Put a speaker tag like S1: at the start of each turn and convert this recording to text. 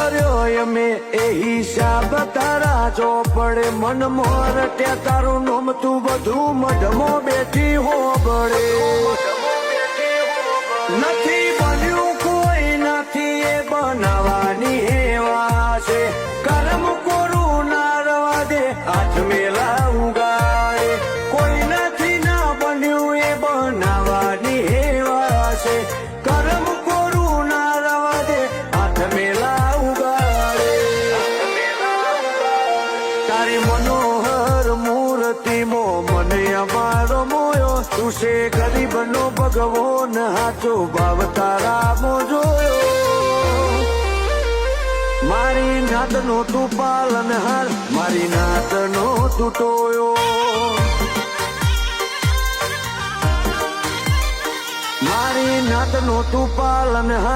S1: કર્યો અમે એ હિસાબ તારા જો પડે મન મોર તે તારું નોમ તું બધું મઢમો બેઠી હો બળે નથી બન્યું કોઈ નથી એ બનાવવાની હેવા છે કર્મ કોરું ના રવા દે હાથ મેલા ઉગાડે કોઈ નથી ના બન્યું એ બનાવવાની હેવા છે કર્મ કોરું ના રવા દે હાથ મેલા ઉગાડે તારી મનોહર મૂર્તિ મો મને અમારો મોયો તું છે ગરીબ નો ભગવાન હાચો ભાવ તારા મો જોયો મારી નાત નો તું પાલનહાર મારી નાત નો તું ટોયો મારી નાત નો તું પાલનહાર